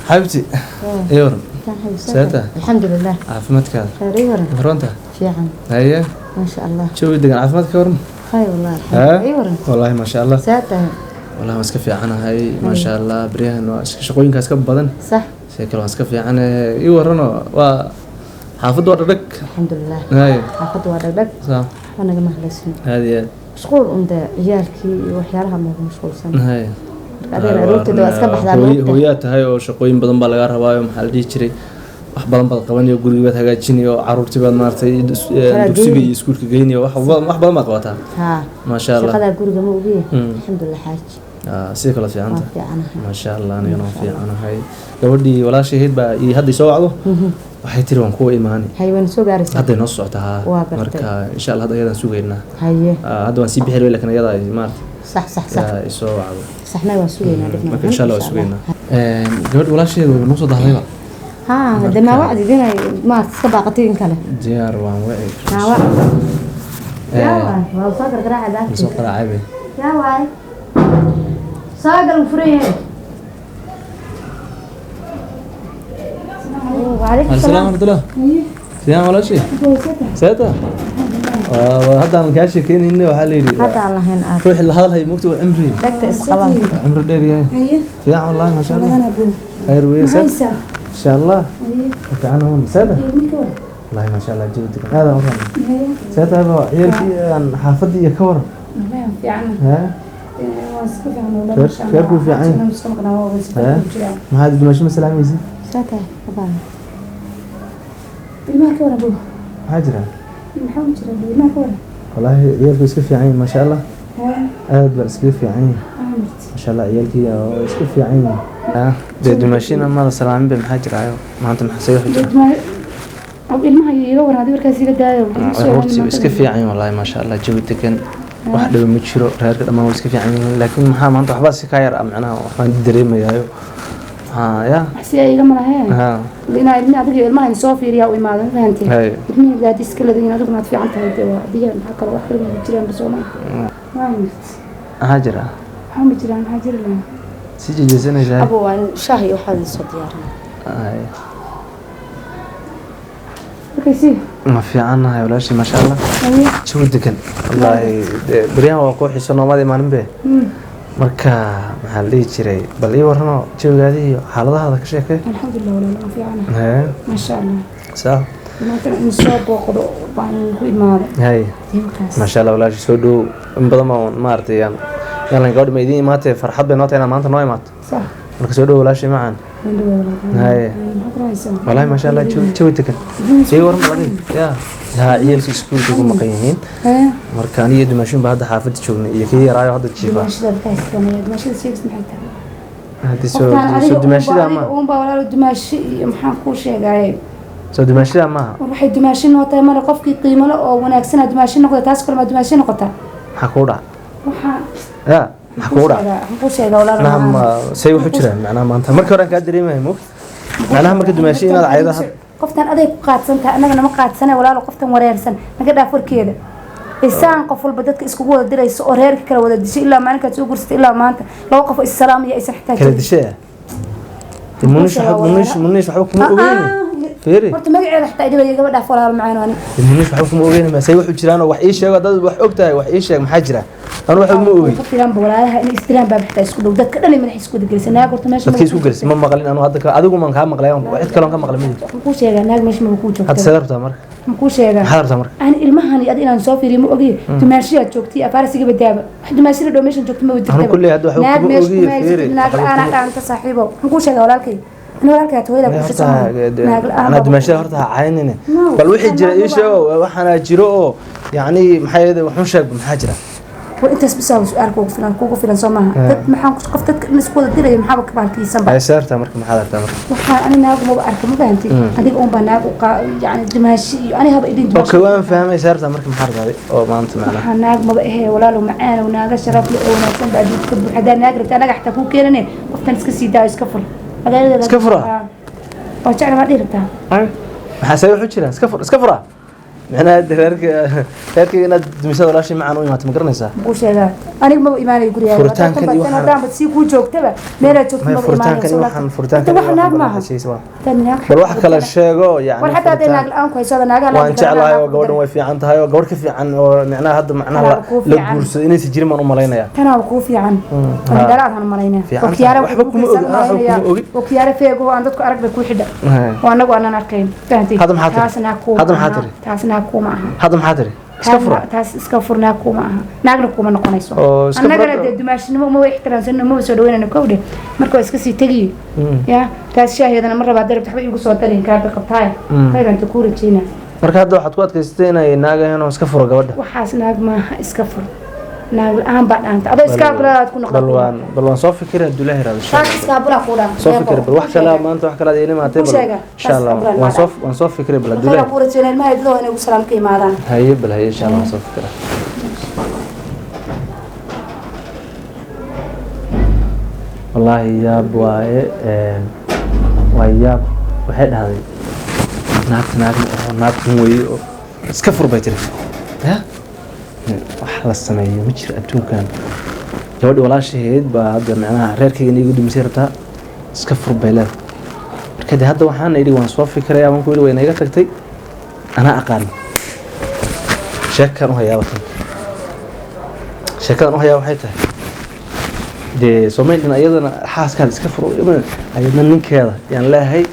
حبيبتي يورن ساعتها الحمد لله عافمتك هذا يورن فرونتا في عن هيا ما شاء الله شو بدك عافمتك يورن خير والله يورن والله ما شاء الله ساعتها والله ما اسكفي عنها هاي ما شاء الله بريها انه شقوين كاسكب بدن صح شكله اسكفي عنها يورن و حافظ وردك الحمد لله هاي حافظ وردك صح وانا ما خلصني هذه مشغول عند عيالكي وحيالها ما مشغول سنه هاي بعدين عروتي دو اسكب بخدا هويات هاي oo shaqooyin badan baa laga rabaa maxaa la dhihi jiray wax badan bad qabanayo guriga hagaajinayo caruurtii baad maartay dugsiga iyo iskuulka geeynayo wax badan ma qabataa ha ma sha Allah shaqada guriga ma ogiye alxamdulillah xaaj sidoo kale fiicanta ma sha Allah aniga fiicanahay gabadhii walaashayd baa ii hadda soo wacdo waxay tiri waan ku iimaanay haywan soo gaaraysa hadda noo socotaa marka insha Allah hadda ayadaan sugeynaa haye hadda waan sii bixi laakiin ayada ay maartay صح soo wacdo صحنا واسوينا دفنا ما شاء الله واسوينا قبل ولا شيء نوصل ضحيبه ها ده ما وعد دينا ما تسبقتين كله ديار وان وعي ها وعد يا واي ما صقر قراعه ذاك صقر عيبه يا واي صقر فريه وعليكم السلام ورحمه الله يا ولا شيء ساتا هذا أنا كاشي كين هنا وحاليري هذا الله هنا روح اللي هذا هي مكتوب عمري دكت الصلاة عمر ديري يا والله ما شاء الله خير ويسر إن شاء الله وكأنه هون سادة والله ما شاء الله جودك هذا هو سادة هذا عيالك عن حافظي يكور في عنا ها كيف في عين ما هذا دمشق مثلا ميزي سادة طبعا ما كور أبوه هاجرة محمد جربي ما كور والله عيالك يسكف في عين ما شاء الله بس كيف في عين ما شاء الله عيالك يسكف في عين دمشقنا ما سلام بمحاجر عيو ما أنت محسيح أو إلما يلور هذه بركاسي قدايو عروتي يسكف في عين والله ما شاء الله جودك كان واحد متشرو رهير ما هو يسكف في عين لكن ما أنت حباس كاير أمعنا وحنا دريم يايو يا حسي أي لما هي لأن إلما أدري إلما إن صوفي ريا وإمادة فهمتي إلما قاعد يسكل الذين أدري ما تفي عن تهيئة دي حكر واحد من الجيران بسوما ما يمت هاجرة محمد جيران هاجر لنا سيجي جزنا جاي أبو شاهي وحد صديارنا كيسي ما في عنا هاي ولا شيء ما شاء الله شو بدك والله بريان وقوح يسون ما دي ما نبه marka maxaa la jiray bal ii warano joogaadii iyo xaaladaha ka sheekay alxamdulillah wala fi ana ma sha Allah saa ma tan soo boqdo baan ku imaaday ma sha Allah wala soo dhow in badan ma maartay yaan gabadh ma idin imaatay farxad bay nootay maanta noo imaato صح marka soo dhow wala shay macaan والله ما شاء الله جودك ii waran badan ya عيالك اسكول ugu maqan yihiin markaan iyo dimashin baad xaafad joognay iyo kii yaraayo hadda jiifa soo dimashida ma oo baa walaalo dimashi maxaan ku sheegay soo dimashida ma waxay dimashin noqotay mar qofkii qiimo leh oo wanaagsan dimashin noqotay taas kulma dimashin noqotay waxa ku dhac waxa ya waxa ku dhac ku sheegay walaalo naam say wuxuu jiraa macna maanta markii hore ka dareemay mo macnaha markii dimashi inaad caydaha qoftan aday ku qaadsantaa anagana ma qaadsanay walaalo qoftan wareersan naga dhaafarkeeda isaan qof walba dadka isku wada dirayso oo reerka kala wada dishay ilaa maalinka soo gursatay ilaa maanta laba qof islaam iyo aysan xitaa kala dishay munish waxa kuma ogeyn fiiri horta magaceeda xitaa idin gabadha falaal macaan wani munish waxa kuma ogeyn ma say wuxuu jiraan wax ii sheego dad wax ogtahay wax ii sheeg maxaa jira أنا واحد مو أوي. فيلم بولاها إن استلام باب حتى يسكتوا ده كده اللي من يسكتوا جلس أنا قلت ماشي. تكيس وجلس ما مقلين أنا هذا كذا أدوكم من كام مقلين واحد كلام كام مقلين. مكوش يا جناق مش مكوش. هذا سدر تمر. مكوش يا جناق. حضر تمر. أنا المهني أدي أنا نسافر يمو أجي تماشي أشوكتي أفارس يجيب الدابة. واحد ماشي الدوميشن شوكتي ما بدي. أنا كل هذا حوك مو أجي. أنا أنت صاحبه. مكوش يا ولا كي. أنا ولا كي تويدا بس. أنا دمشق هرتها عيننا. بل واحد جرا إيش وحنا جرو يعني محيد وحنشق محجرة. وأنت بسوي سؤال كوكو فلان سومها محن قفتك نسكول الدري محبك بالكي سبعة هاي سير تمرك محاضر تمرك وح أنا ناقو ما بعرف ما فهمتي هذيك أم بناقو يعني دمشي أنا هبا إيدين دمشي وكمان فاهم سير تمرك محاضر هذه أو ما أنت معنا وح ناقو ما بقى هي ولا له معانا وناقو شرف لي أو ناقو بعد يكتب حدا ناقرت أنا قاعد تكون كيرني قفت نسكسي دا يسكفر سكفرة وشعر ما ديرتها حسيت حجرة سكفرة macnaha reerkii inaad dumisada walaashii macaan u imaato ma garanaysaa ku sheegaa aniga ma iimaanay guriga furitaankan iyo waxaan si ku joogtaba meela joogto ma iimaanay furitaankan wax naag ma aha bal wax kala sheego yani war xataa naag aan ku haysada naagaha waan jeclahay oo gabadhan way fiican tahay oo gabadh ka fiican oo macnaha hadda macnaha la guursado inay si jirin ma u maleynaya kana ku fiican dalaad aan maleynaya oo kiyaara waxba kuma ogi oo kiyaara feego aan dadku aragba ku xidha oo anagu aan arkayn fahantii taasna ku ma aha هذا محاضري اسكفر تاس اسكفر ناكو معها ناقنا كوما نقونيسو انا قرا دماشنimo ma way ixtiraamsan ma soo dhaweynana kowde markoo iska sii tagiyo ya taas shaahidana mar raba darab taxba igu soo tarin ka qabtaay qayranta ku rajeyna marka hadda waxaad ku adkaystay inay naagahan oo iska furo gabadha waxaas naag ma iska furo naag aan baadanta ado iska quraad ku noqdo bal waan soo fikiray Abdullaahi raadi shaaq iska bula quuda soo fikiray bal wax kala maanta wax kala yeelay maatay bal insha Allah waan soo fikiray bal Abdullaahi ku rajeyna ma idlo inay ugu salaam ka imaadaan haye bal haye insha Allah soo fikiray wallahi yaab waaye waxay dhahday naagtan weeye oo iska fur bay jiray ya wax la sameeyo ma jiro adduunkan gabadhi walaashaheed baa hadda macnaha reerkayga igu dumisay rabtaa iska fur bay leedahay marka de hadda waxaan idhi waan soo fikiray ama ku yidhi way naga tagtay anaa aqaan sheekan u hayaa waxay tahay dee Soomaaliland ayadana xaaskaada iska furo ayadana ninkeeda yaan leeyahay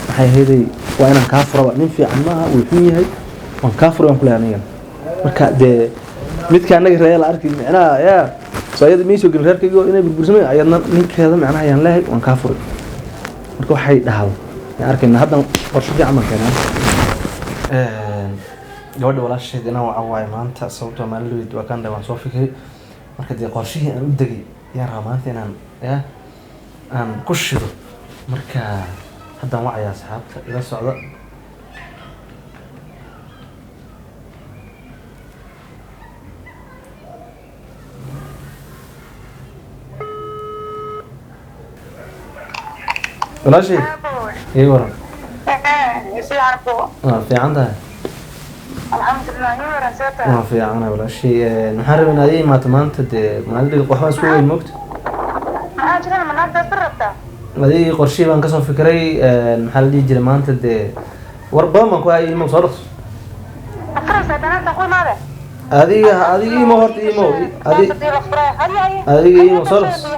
waxay hayday waa inaan kaa furo nin fiican maaha uu xun yahay waan kaa furo waan ku leeyahay aniga marka dee midka anaga reeyal arki macnaha ya sayid miisoo gal reerkayga inay burbursamay ayadna ninkeeda macnaha yaan leeyahay waan kaa furo marka waxay dhahdo yaan arkayna hadda qorshe fiican ma keenaa gabadha walaasheedina waa waay maanta sababtoo maalin waa kan waan soo fikiray marka dee qorshihii aan u degay yaan rabaa maanta inaan aan ku shido marka haddaan wacayaa asxaabta ila socda walaashey ii waran fiican tahay alxamdulilah ii waran seeta waa fiicana walaashey maxaan rabaa inaad ii imaato maanta dee maalin waxbaan isku weyn moogta maxaa jirana manaagdaas ka rabtaa adii qorshihii baan kasoo fikiray maxaa la dhihi jiray maanta dee war badan baan ku hayay ilmo soo dhaqso afaraysaa danaanta ku imaade adiga imo horta imo adiga imo soo dhaqso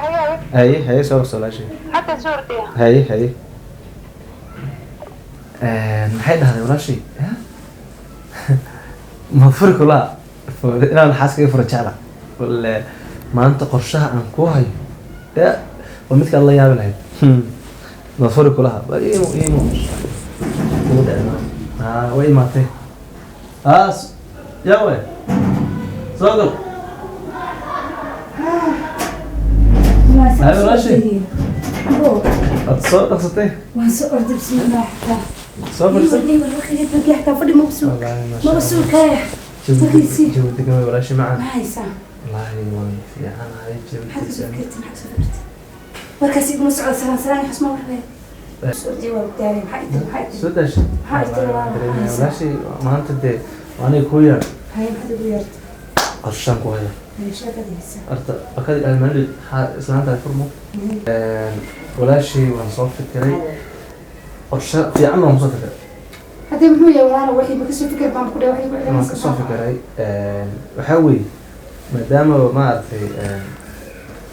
haye soo dhaqso walaashey hadda soo ordiya haye maxay dhahday walaashey ma furi kulaa inaan xaaskaga fura jecla wale maanta qorshaha aan ku hayo ya waa midkaan la yaabi lahayd ma furi kulaha imo way imaatay yawe soo gal walaashey ad soo dhaqsatay waan soo orday bismillah soo fadhiisay fadhi mabsuul kaya جودك ما ولا شيء معنا هايسا والله ما في أنا هاي جودك حق سكرت وكاسي مسعود سلام حسما وحده سعودي وبداري حقيقي سوداش ولا شيء ما أنت ده وأنا كوير هاي حد كوير قرشان كوير ايش هكذا هسه أكيد المال إسلام تعرفه ولا شيء ونصف الكري قرشان في عمره مصدق هذا محمود يا ورانا وحي ما كسو فكر بان كله وحي ما كسو فكري وحاوي ما دام ما أعرف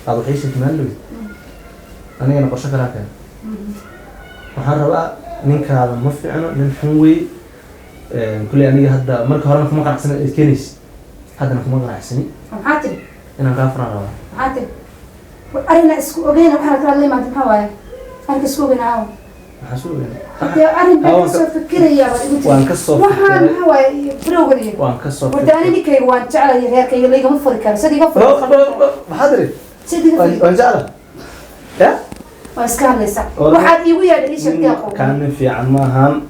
أبو حيش تملوي أنا قرشة كلاكا وحنا بقى نك هذا مفعنا نحوي كل يعني هذا مرك هرنا كم قرع سنة الكنيس هذا نكم قرع سنة عاتل أنا كافر أنا عاتل أنا اسكو أجينا وحنا ترى اللي ما تبحوي أنا كسكو بناو حسوي أنا بس أفكر يا ولد وان كسر وحنا هواي بروغري وان كسر وداني ديكي وان جعل غير كي اللي يقوم فرق سدي غفر بحضري سدي غفر وان جعله يا واسكان لسه واحد يقول يا ليش بتاخو كان في عن ماهن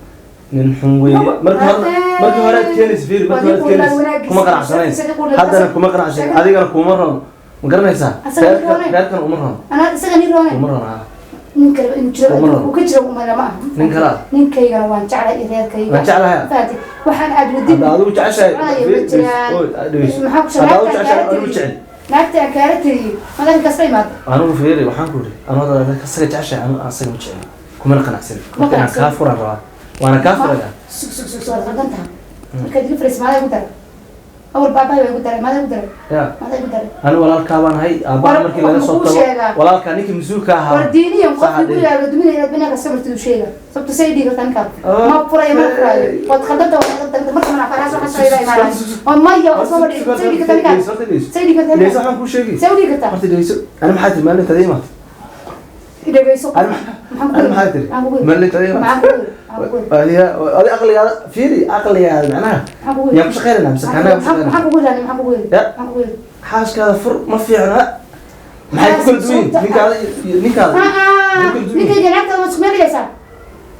نحوي مركب هرات كينيس فير مركب كينيس كم قرع سنين هذا أنا كم قرع سنين هذه أنا كم مرة مقرن يسا كان عمرهم أنا سجني روني عمرهم ninka inuu jiro uu ka jiro uma lama nin kala ninkayga waan jeclay reerkayga waan jeclahay faati waxaan aad wadin hada adigu jeceshahay maxaa ku shaqeynaa naagta kaaratay madan kasta imaad anigu fiiri waxaan ku iri anada kasaga jeceshahay anigu asaga ma jecel kuma qanacsan markaan ka furan rabaa waana ka furaya soo qadanta marka dib frismaada ku dar أول بابا يقول ترى ماذا يقول ترى؟ ماذا يقول ترى؟ أنا ولا الكابان هاي أبغى مركي لنا صوت ولا الكانيك مسوكها ها. ورديني يوم قف يقول يا ولد من ربنا كسبت تدوشيها صبت سيدي قلت أنا كاب ما بفرا ما بفرا وتخدمت وتخدمت مرة من عفراس وحصل إلى إيمان وما يا أصلا سيدي قلت أنا كاب سيدي قلت أنا ليش أحنا كل شيء سيدي قلت أنا ما حد مالي تديمات إذا جايسو أنا ما حد مالي تديمات هذه أقل فيري أقل معناها يا مش خير أنا مسك أنا محب أقول أنا محب أقول محب أقول حاش كذا فر ما في عنا ما حد كل دوين نكال نكال نكال جنات وسمير يسا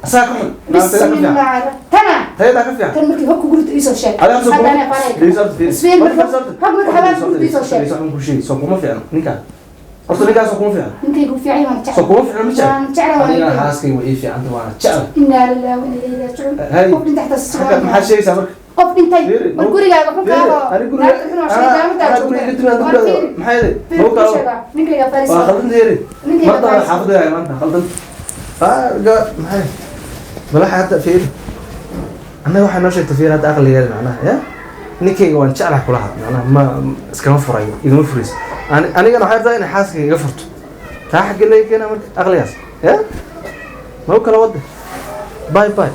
أساكم بسم الله تنا هذا كفيا كان مركي هكو قلت إيش الشيء هذا أمسك أنا فارق ليس هكو حبايب قلت إيش الشيء ليس كل شيء سوق ما في عنا نكال أصلا نكال سوق ما في عنا نكال يقول في عيون تعال سوق ما في عنا مش أنا حاسكي وإيش عند وانا تعال إنا لله وإنا إليه راجعون هاي قف تحت السماء ما حد شيء سامر قف انتي والقري قاعد قف كذا أنا أقول لك ما حد هو كذا نكال يا فارس خلطن ديري ما طلع حافظ يا مان خلطن فجاء ما حد بلا حتى فير أنا واحد نشأت فير هذا أقل يا معناه يا نكى وان شعله كلها معناه ما اسكان فرعي إذا ما فريس أنا كنا حيرت أنا حاسس كي قفرت تاح قل لي كنا أقل ياس يا ما هو كلا وده باي باي